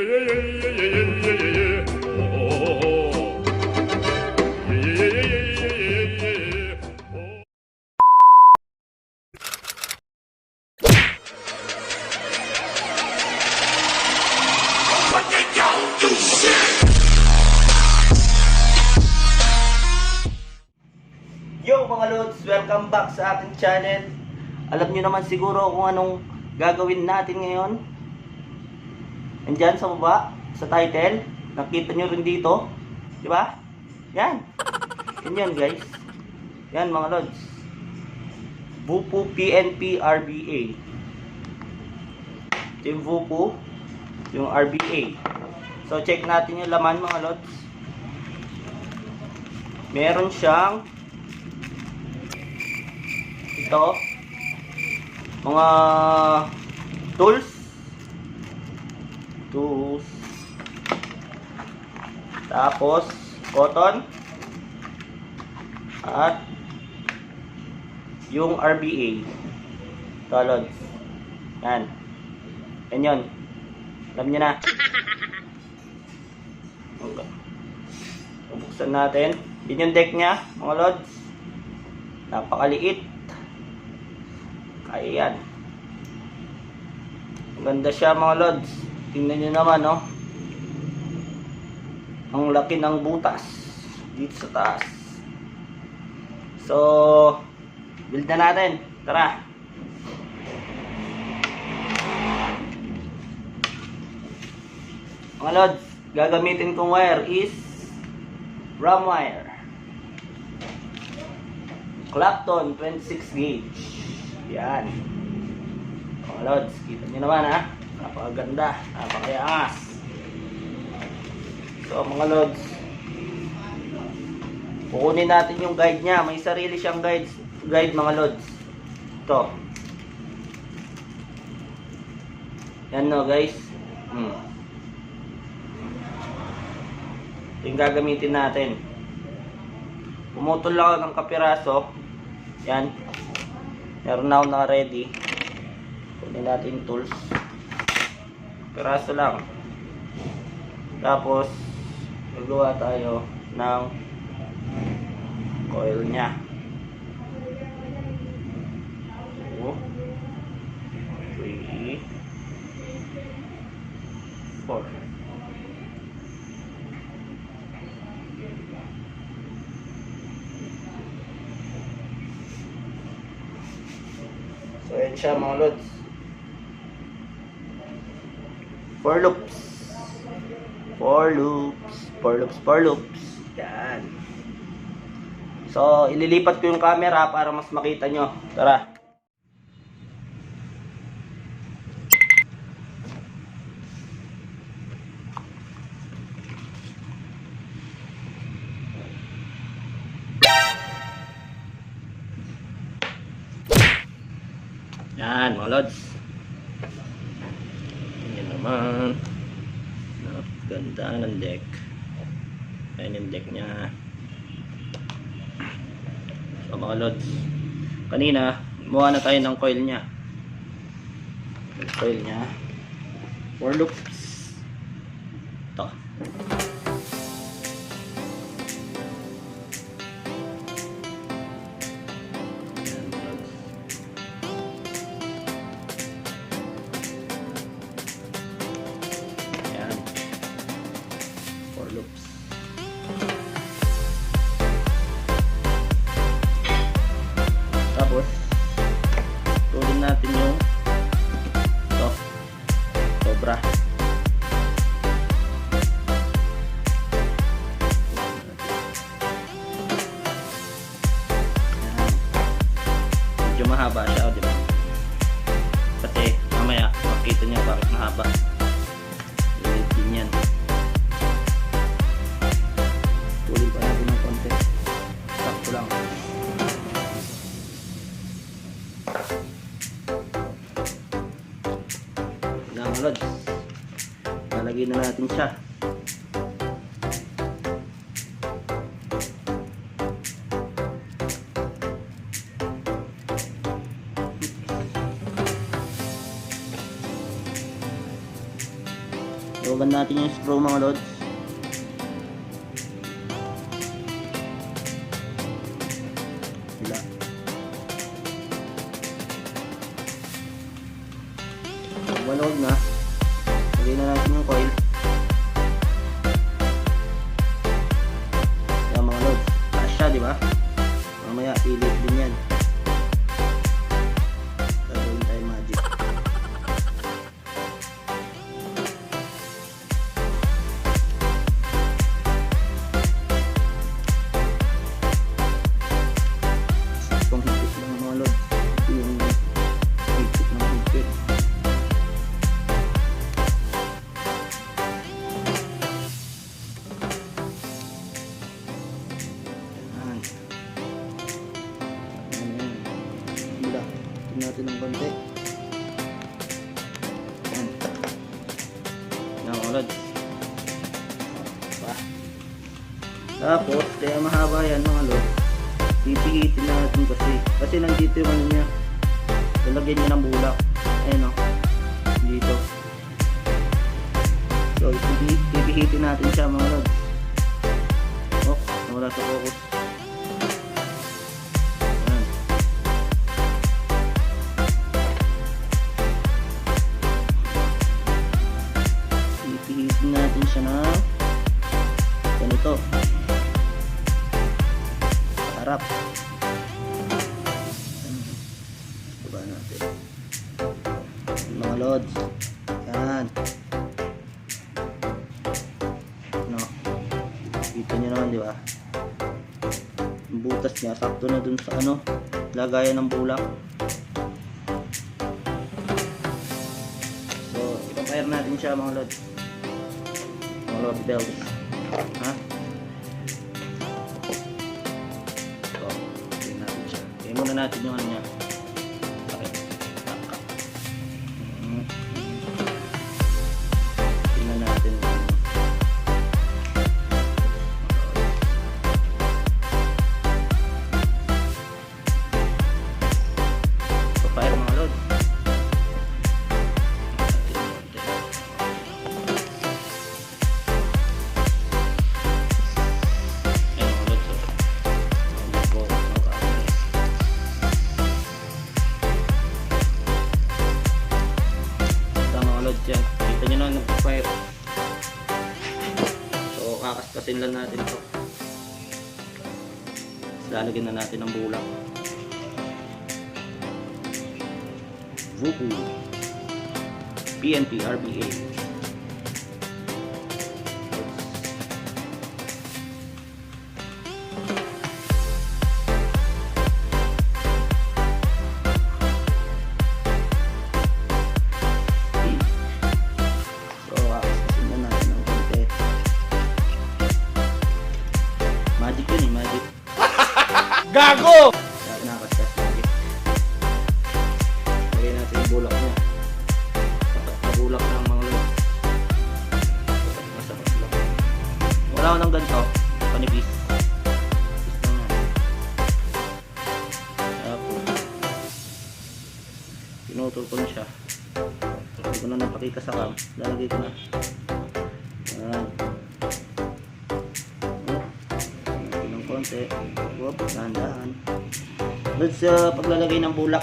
Yo mga lods, welcome back sa ating channel. Alam nyo naman siguro kung anong gagawin natin ngayon. Andyan sa baba, sa title, nakita nyo rin dito, di ba? Yan. Yan guys. Yan mga lods. Vupu PNP RBA. Ito yung Vupu, yung RBA. So check natin yung laman mga lods. Meron siyang ito, mga tools, tapos cotton, at yung RBA. Ito lods. Yan. Yan yun. Alam nyo na. Buksan natin. Yun yung deck nya mga lods. Napakaliit. Kaya yan. Maganda siya mga lods. Tingnan nyo naman, no? Ang laki ng butas dito sa taas. So, build na natin. Tara. Mga lods, gagamitin kong wire is ram wire. Clapton 26 gauge. Yan. Mga lods, kita nyo naman ha. Napakaganda, napakayangas. So mga lods, kukunin natin yung guide nya. May sarili siyang guide mga lods. Ito. Yan no guys. Ito yung gagamitin natin. Pumutol lang ako ng kapiraso. Yan. Meron na ako na ready. Kunin natin yung tools. Piraso lang. Tapos gagawa tayo ng coil nya. 2 3 4. So yan siya mga lods. 4 loops. 4 loops. 4 loops. 4 loops. Yan. So ililipat ko yung camera para mas makita nyo. Tara. Yan mga lods. Yan naman. Napaganda ng deck. Ayan yung deck nya. So mga lods, kanina gumawa na tayo ng coil nya. Coil nya 4 loops. Ito. Loops. Tapos tulin natin yung ito, sobra. Medyo mahaba siya, di ba? Kasi mamaya makita niyo bakit mahaba. Din yan. Lang. Mga lods, lalagay na natin siya. Tignan natin yung screw mga lods. Wala. Maluwag na. Lagay na natin yung coil. Yan mga lods. Taas siya, di ba? Mamaya pilit din yan. Gagawin tayo magic. Saktong higpit lang mga lods. Ito yung higpit ng higpit. Natin ng konti. Yan. Yan mga lods. Tapos, kaya mahaba yan mga lods. Pipihitin natin kasi nandito yung ano niya. Lalagyan niya ng bulak. Ayun o. Dito. So, pipihitin natin siya mga lods. Oh, wala sa focus. Pipihitin natin siya na ganito. Harap. Baba natin. Mga lods. Yan. No. Kita nyo naman, di ba? Yung butas niya, sakto na dun sa ano, lagayan ng bulak. So, ipapire natin siya mga lods. Mga lods bells. Ha? So, tingnan natin siya. Tingnan muna natin yung ano niya. Bakit? Tingnan natin. Ipapire mga lods. Yan. Kita nyo na nag-fire. So, kakaskasin lang natin ito. Lalagyan na natin ng bulak. Vuku PNP RBA. Magic yun eh, magic. Gago! Nakakaskas magic. Lagyan natin yung bulak niya. Sapat na bulak ng mga lods. Masapat lang. Wala ko ng ganito. Panipis. Panipis lang yan. Tapos, pinutol ko na siya. Hindi ko na napakita sa cam. Lalagay ko na. Ayan. Konti. Whoop, dahan-dahan. Doon sa paglalagay ng bulak,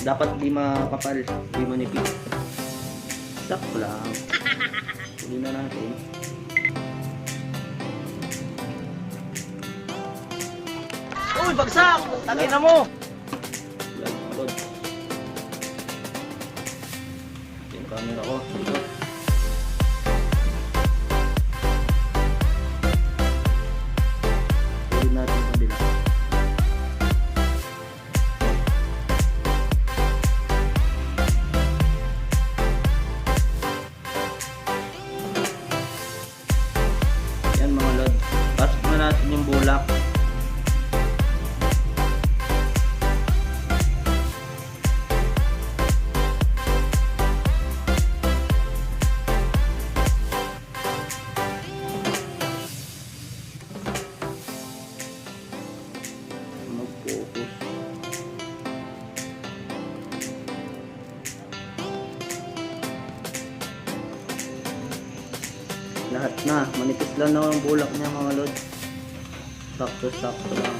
dapat di makapal, di manipis. Sakto lang. Tuloy na natin. Uy, bagsak! Tangin na mo! Lag, malod. Yung camera ko, dito. Natin yung kabila. Yan mga lod. Pasok na natin yung bulak. Lahat na. Manipis lang naman ang bulak niya mga lods. Sakto-sakto lang.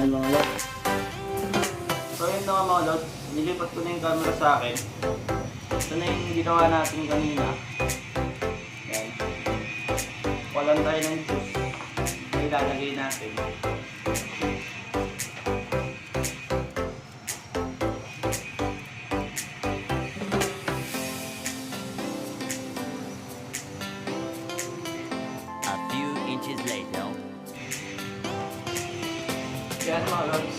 Yan mga lods. So yun na nga mga lods, nilipat ko na yung camera sa akin. Ito na yung ginawa natin kanina. Yan. Walang tayo ng juice na ilalagay natin. A few inches later. Yan mga lods.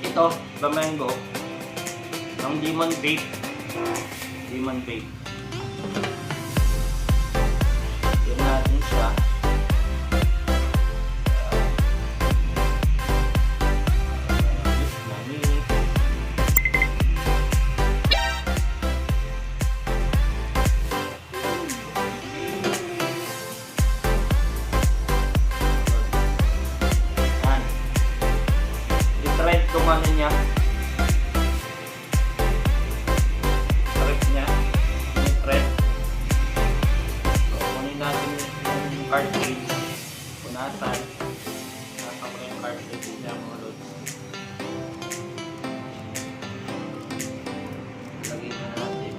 Ito, Flamengo. Ng Demon Vape. Demon Vape. Yan natin siya. Yan. I-thread kung ano niya. Thread niya. I-thread. So, kunin natin yung cartridge. Punasan. Nasa ko yung cartridge niya mga lods. Lagay na natin.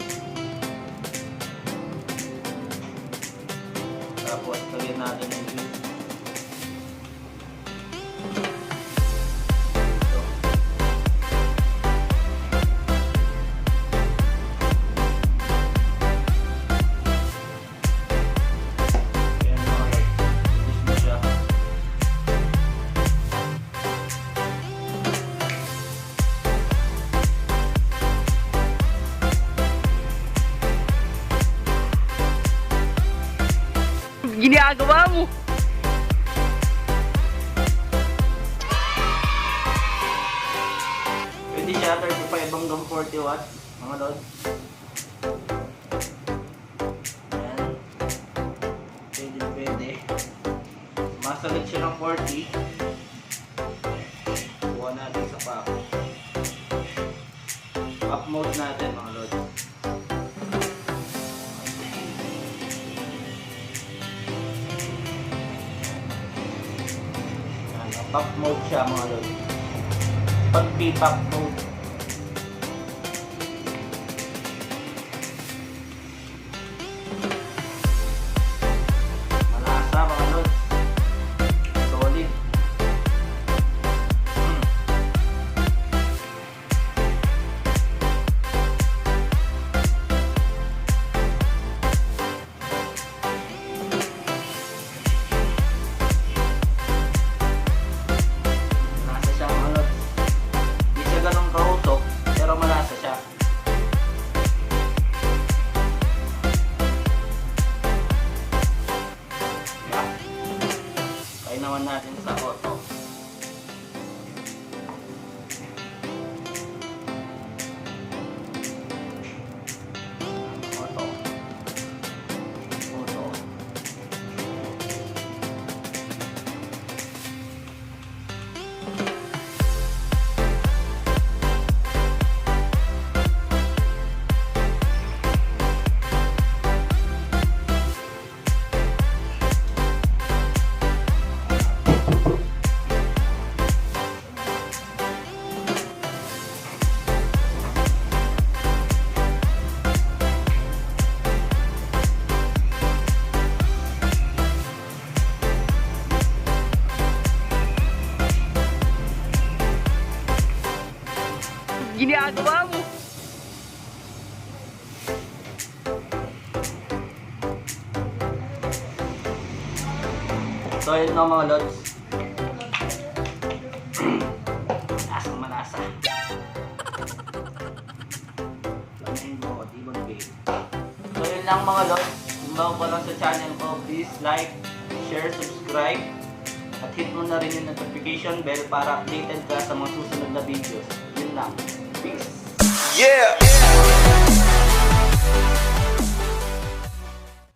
Tapos, lagyan natin yung juice. Ayan mga lods. Juice na siya. Ginagawa mo! Pwede siya 35 hanggang 40 watts mga lods. Ayan. Pwede. Masalit siya ng 40. Kuha natin sa pack. Up mode natin mga lods. Ayan, pack mode siya mga lods. Pag P-pack mode. Malasa mga lods. Solid. Malasa siya mga lods. Hindi siya ganun kausok, pero malasa siya. Yeah. Kaya naman natin sa auto. Auto. Auto. Ginagawa mo! So yun nga mga lods. Lasang malasa. Flamengo, Demon Vape. So yun lang mga lods. Kung bago ka lang sa channel ko, please like, share, subscribe, at hit mo na rin yung notification bell para updated ka sa mga susunod na videos. Yun lang. Peace! Yeah!